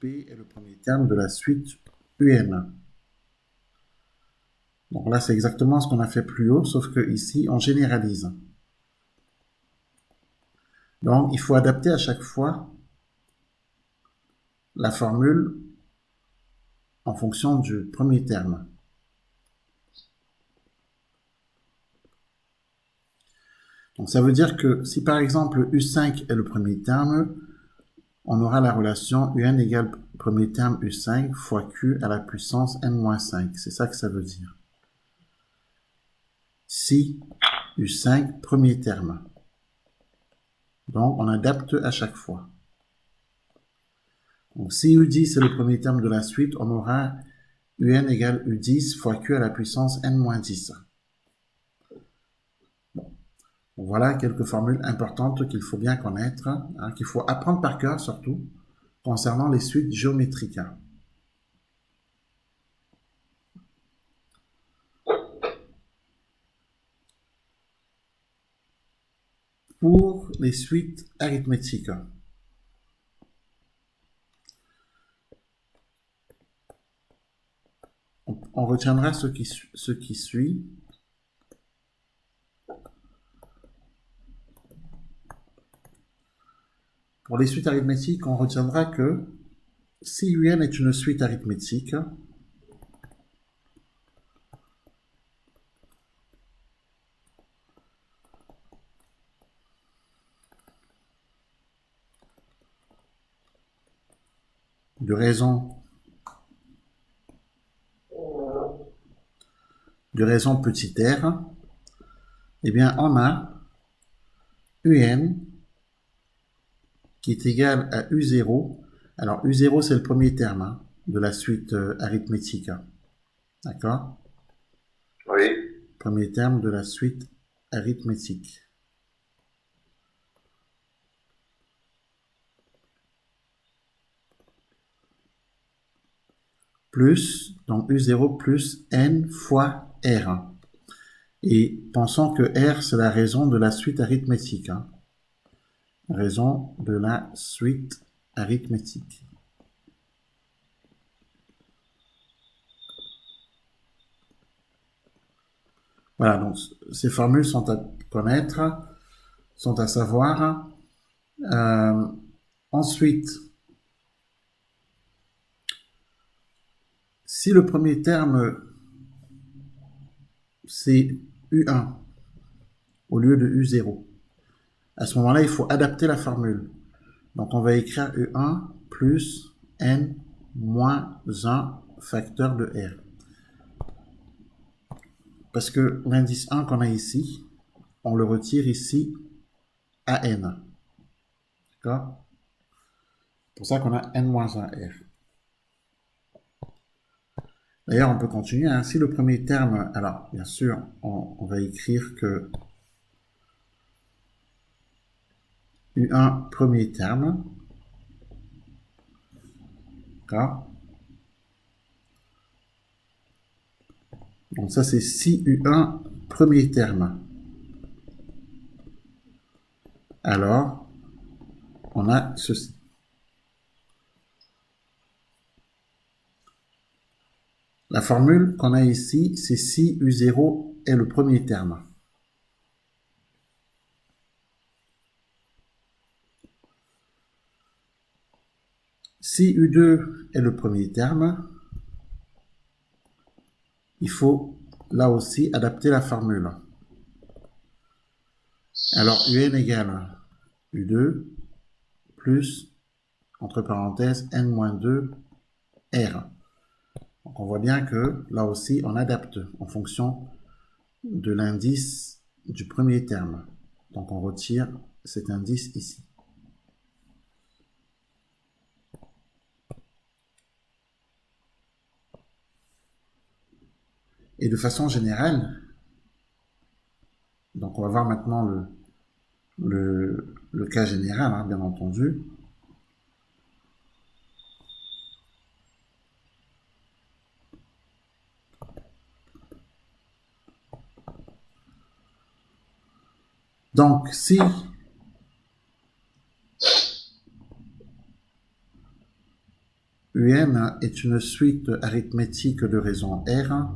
est le premier terme de la suite UN. Donc là, c'est exactement ce qu'on a fait plus haut, sauf que ici, on généralise. Donc, il faut adapter à chaque fois la formule en fonction du premier terme. Donc, ça veut dire que si par exemple U5 est le premier terme, on aura la relation UN égale premier terme U5 fois Q à la puissance N-5. C'est ça que ça veut dire. Si U5, premier terme. Donc, on adapte à chaque fois. Donc, si U10 est le premier terme de la suite, on aura UN égale U10 fois Q à la puissance N-10. Bon. Voilà quelques formules importantes qu'il faut bien connaître, hein, qu'il faut apprendre par cœur surtout, concernant les suites géométriques. Pour les suites arithmétiques, on retiendra ce qui suit. Pour les suites arithmétiques, on retiendra que si UN est une suite arithmétique, de raison petit r, eh bien on a UN qui est égal à U0. Alors U0 c'est le premier terme, hein, de la suite arithmétique. D'accord? Oui. Premier terme de la suite arithmétique. Plus, donc U0 plus N fois R. Et pensons que R, c'est la raison de la suite arithmétique. Hein. Raison de la suite arithmétique. Voilà, donc ces formules sont à connaître, sont à savoir. Ensuite, si le premier terme, c'est U1 au lieu de U0, à ce moment-là, il faut adapter la formule. Donc, on va écrire U1 plus N moins 1 facteur de R. Parce que l'indice 1 qu'on a ici, on le retire ici à N. D'accord? C'est pour ça qu'on a N moins 1 R. D'ailleurs, on peut continuer. Hein. Si le premier terme, alors, bien sûr, on va écrire que U1 premier terme, d'accord? Donc ça, c'est si U1 premier terme. Alors, on a ceci. La formule qu'on a ici, c'est si U0 est le premier terme. Si U2 est le premier terme, il faut là aussi adapter la formule. Alors UN égale U2 plus, entre parenthèses, N-2 R. Donc on voit bien que là aussi on adapte en fonction de l'indice du premier terme. Donc on retire cet indice ici. Et de façon générale, donc on va voir maintenant le cas général, hein, bien entendu. Donc si UN est une suite arithmétique de raisons R.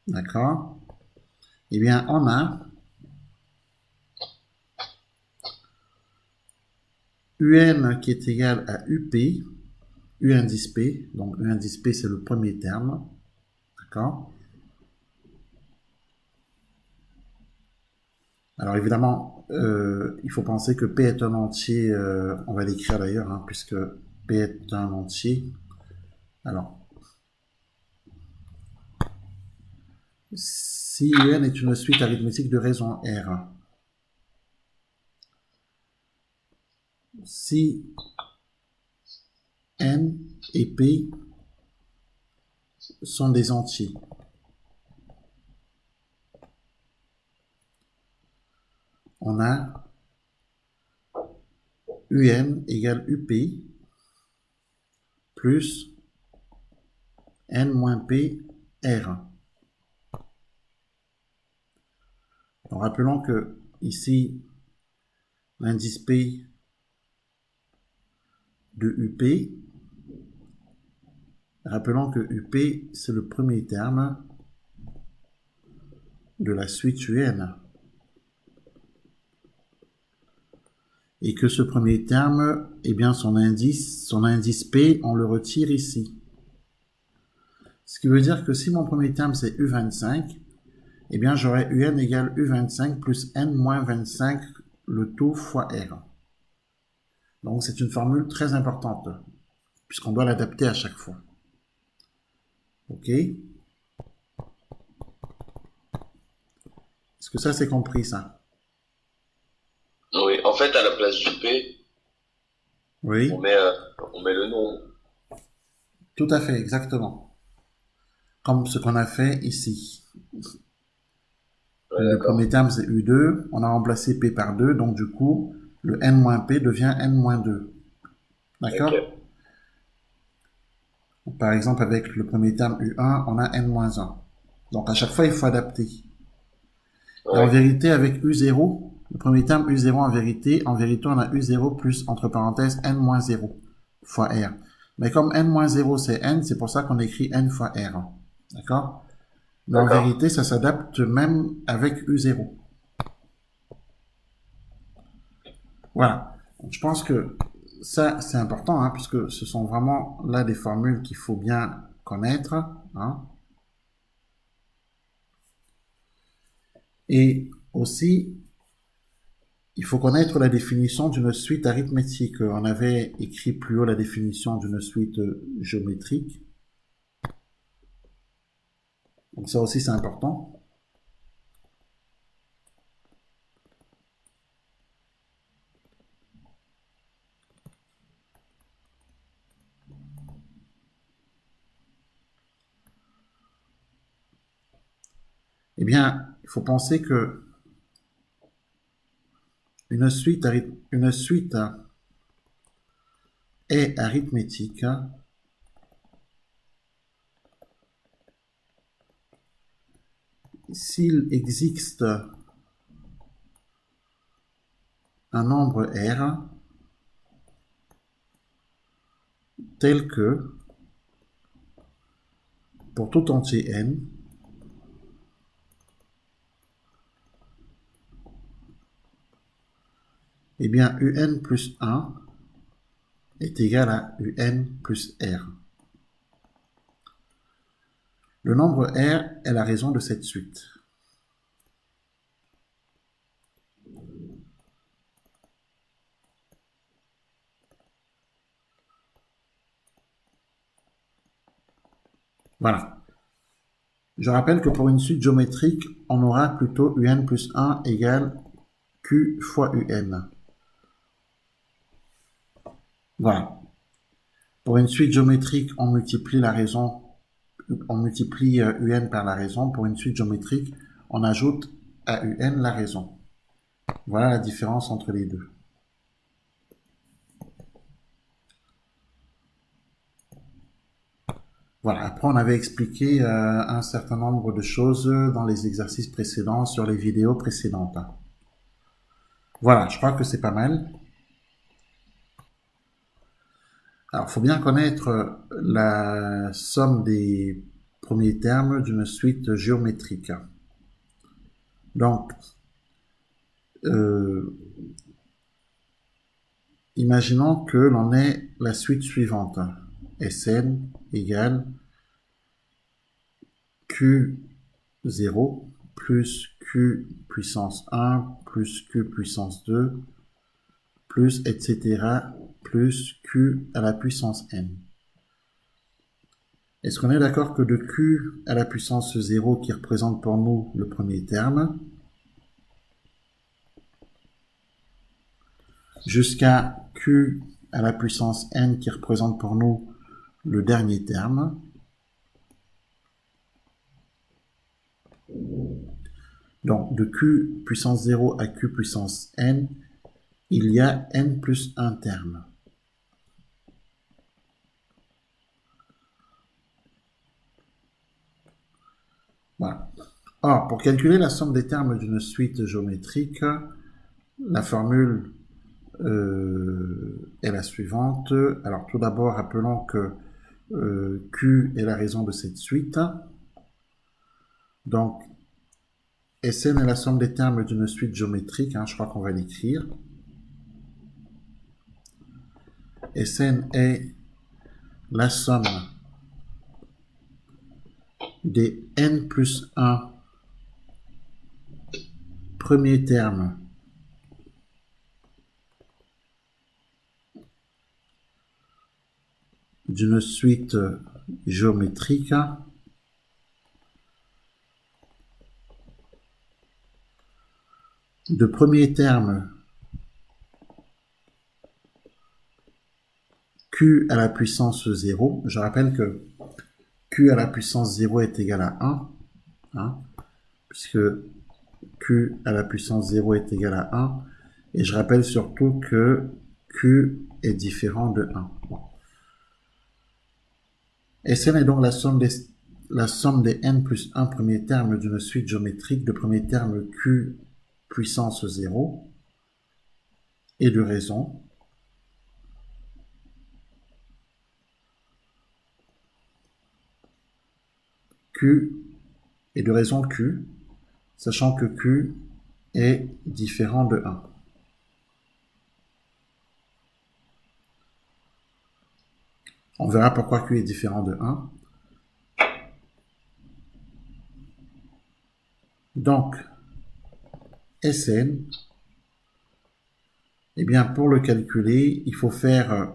D'accord? Eh bien, on a UN qui est égal à UP, U indice P, donc U indice P c'est le premier terme, d'accord? Alors évidemment, il faut penser que P est un entier, on va l'écrire d'ailleurs, hein, puisque P est un entier. Alors, si UN est une suite arithmétique de raisons R, si N et P sont des entiers, on a UN égale UP plus N moins P R. Donc, rappelons que ici, l'indice P de UP, rappelons que UP, c'est le premier terme de la suite UN. Et que ce premier terme, eh bien son indice P, on le retire ici. Ce qui veut dire que si mon premier terme c'est U25, eh bien j'aurai UN égale U25 plus N moins 25, le tout fois R. Donc c'est une formule très importante, puisqu'on doit l'adapter à chaque fois. Ok? Est-ce que ça c'est compris ça? Oui, en fait, à la place du P, Oui, on met le nom. tout à fait, exactement. Comme ce qu'on a fait ici. Ouais, Le d'accord. premier terme c'est U2, on a remplacé P par 2, donc du coup, le N-P devient N-2. D'accord? Ok. Par exemple, avec le premier terme U1, on a N-1. Donc à chaque fois, il faut adapter. Et en Ouais. vérité, avec U0, le premier terme U0 en vérité, on a U0 plus, entre parenthèses, N-0 fois R. Mais comme N-0 c'est N, c'est pour ça qu'on écrit N fois R. D'accord? Mais en D'accord. vérité, ça s'adapte même avec U0. Voilà. Donc, je pense que ça, c'est important, hein, puisque ce sont vraiment là des formules qu'il faut bien connaître. Hein. Et aussi, il faut connaître la définition d'une suite arithmétique. On avait écrit plus haut la définition d'une suite géométrique. Donc ça aussi, c'est important. Eh bien, il faut penser que une suite est arithmétique s'il existe un nombre R tel que, pour tout entier n, eh bien un plus 1 est égal à un plus R. Le nombre R est la raison de cette suite. Voilà. Je rappelle que pour une suite géométrique, on aura plutôt un plus 1 égale Q fois un. Voilà. Pour une suite géométrique, on multiplie la raison, on multiplie un par la raison. Pour une suite géométrique, on ajoute à un la raison. Voilà la différence entre les deux. Voilà, après on avait expliqué un certain nombre de choses dans les exercices précédents, sur les vidéos précédentes. Voilà, je crois que c'est pas mal. Alors, il faut bien connaître la somme des premiers termes d'une suite géométrique. Donc, euh, imaginons que l'on ait la suite suivante. Sn égale Q0 plus Q puissance 1 plus Q puissance 2 plus etc. plus Q à la puissance n. Est-ce qu'on est d'accord que de Q à la puissance 0 qui représente pour nous le premier terme jusqu'à Q à la puissance n qui représente pour nous le dernier terme, donc de Q puissance 0 à Q puissance n, il y a n plus 1 terme. Voilà. Or, pour calculer la somme des termes d'une suite géométrique, la formule est la suivante. Alors, tout d'abord, rappelons que Q est la raison de cette suite. Donc, Sn est la somme des termes d'une suite géométrique. Je crois qu'on va l'écrire. Sn est la somme des n plus 1 premiers termes d'une suite géométrique de premiers termes Q à la puissance 0. Je rappelle que Q à la puissance 0 est égal à 1, puisque Q à la puissance 0 est égal à 1. Et je rappelle surtout que Q est différent de 1. Bon. Sn est donc la somme des n plus 1 premiers termes d'une suite géométrique de premiers termes Q puissance 0 et de raison Q et de raison Q, sachant que Q est différent de 1. On verra pourquoi Q est différent de 1. Donc, Sn, eh bien, pour le calculer, il faut faire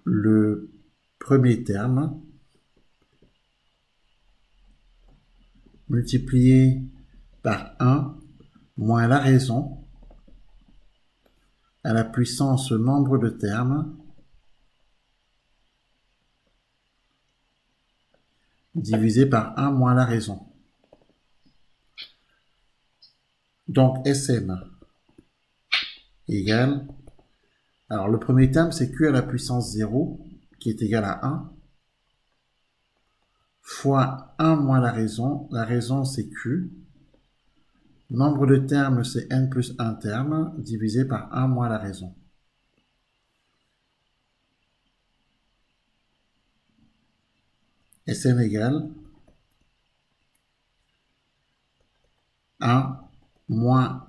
le premier terme multiplié par 1 moins la raison à la puissance nombre de termes divisé par 1 moins la raison. Donc Sn égale, alors le premier terme c'est Q à la puissance 0 qui est égal à 1 fois 1 moins la raison c'est Q, nombre de termes c'est n plus 1 terme divisé par 1 moins la raison. Sn égale 1 moins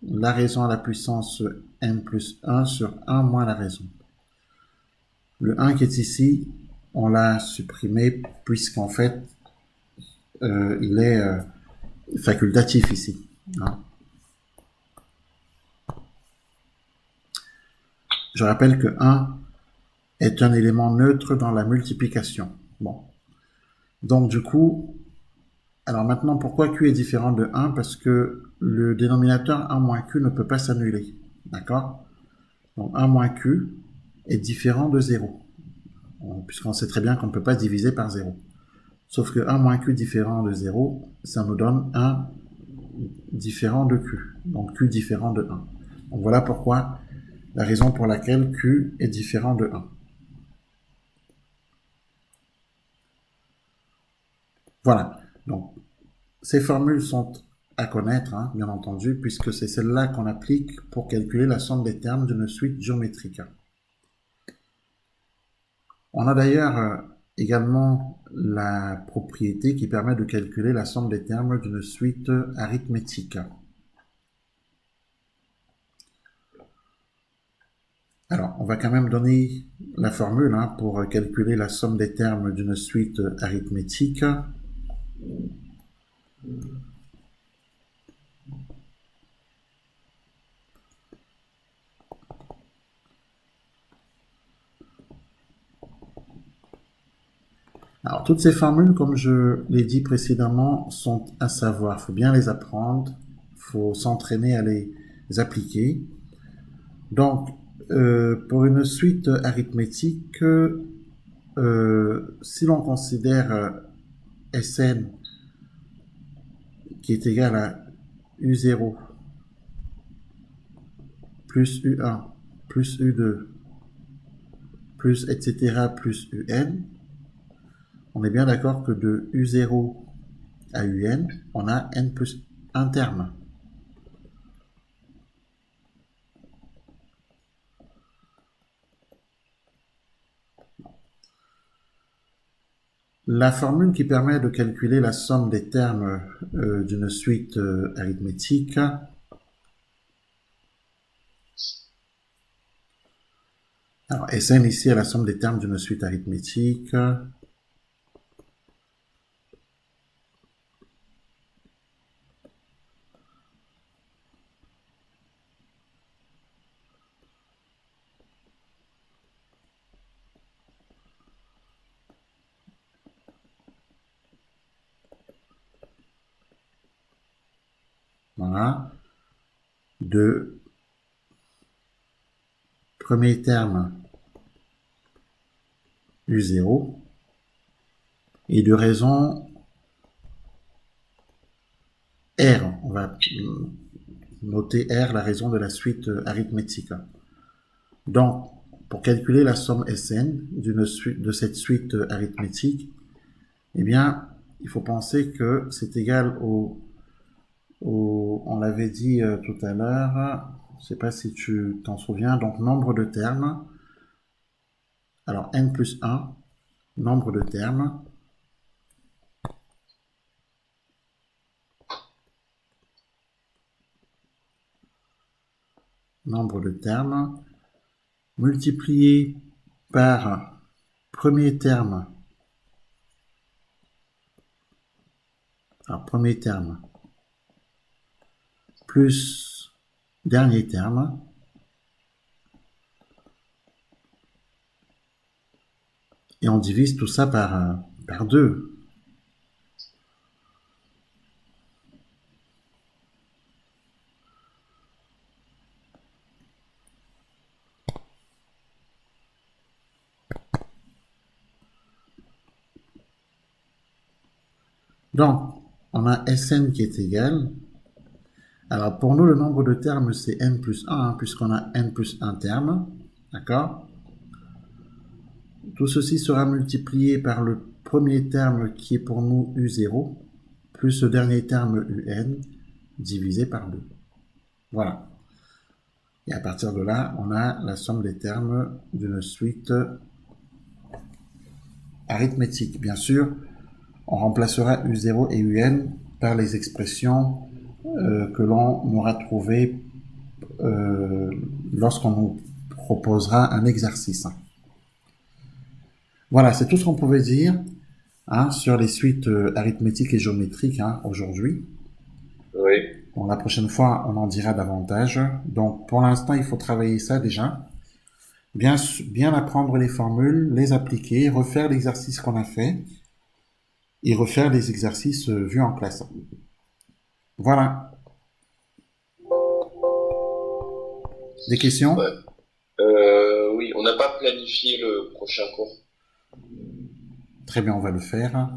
la raison à la puissance n plus 1 sur 1 moins la raison. Le 1 qui est ici, on l'a supprimé puisqu'en fait, il est facultatif ici. Je rappelle que 1 est un élément neutre dans la multiplication. Bon. Donc du coup, alors maintenant, pourquoi Q est différent de 1? Parce que le dénominateur 1 moins Q ne peut pas s'annuler. D'accord? Donc 1 moins Q est différent de 0. Puisqu'on sait très bien qu'on ne peut pas diviser par 0. Sauf que 1 moins Q différent de 0, ça nous donne 1 différent de Q. Donc Q différent de 1. Donc voilà pourquoi, la raison pour laquelle Q est différent de 1. Voilà. Donc, ces formules sont à connaître, hein, bien entendu, puisque c'est celle-là qu'on applique pour calculer la somme des termes d'une suite géométrique. On a d'ailleurs également la propriété qui permet de calculer la somme des termes d'une suite arithmétique. Alors, on va quand même donner la formule hein, pour calculer la somme des termes d'une suite arithmétique. Alors, toutes ces formules, comme je l'ai dit précédemment, sont à savoir. Il faut bien les apprendre, il faut s'entraîner à les appliquer. Donc, pour une suite arithmétique, si l'on considère Sn qui est égal à U0 plus U1 plus U2 plus etc. plus UN, on est bien d'accord que de U0 à UN, on a N plus un terme. La formule qui permet de calculer la somme des termes d'une suite arithmétique, alors Sn ici est la somme des termes d'une suite arithmétique. Voilà. De premier terme U0 et de raison R. On va noter R, la raison de la suite arithmétique. Donc, pour calculer la somme Sn de cette suite arithmétique, eh bien, il faut penser que c'est égal on l'avait dit tout à l'heure, je ne sais pas si tu t'en souviens, donc nombre de termes. Alors, n plus 1, nombre de termes. Nombre de termes multiplié par premier terme. Alors, premier terme plus dernier terme et on divise tout ça par 2. Donc, on a Sn qui est égal. Alors, pour nous, le nombre de termes, c'est n plus 1, hein, puisqu'on a n plus 1 terme. D'accord? Tout ceci sera multiplié par le premier terme qui est pour nous U0, plus le dernier terme UN, divisé par 2. Voilà. Et à partir de là, on a la somme des termes d'une suite arithmétique. Bien sûr, on remplacera U0 et UN par les expressions que l'on aura trouvées lorsqu'on nous proposera un exercice. Voilà, c'est tout ce qu'on pouvait dire hein, sur les suites arithmétiques et géométriques hein, aujourd'hui. Oui. Bon, la prochaine fois, on en dira davantage. Donc, pour l'instant, il faut travailler ça déjà. Bien apprendre les formules, les appliquer, refaire l'exercice qu'on a fait et refaire les exercices vus en classe. Voilà. Des questions? Ouais. Oui, on n'a pas planifié le prochain cours. Très bien, on va le faire.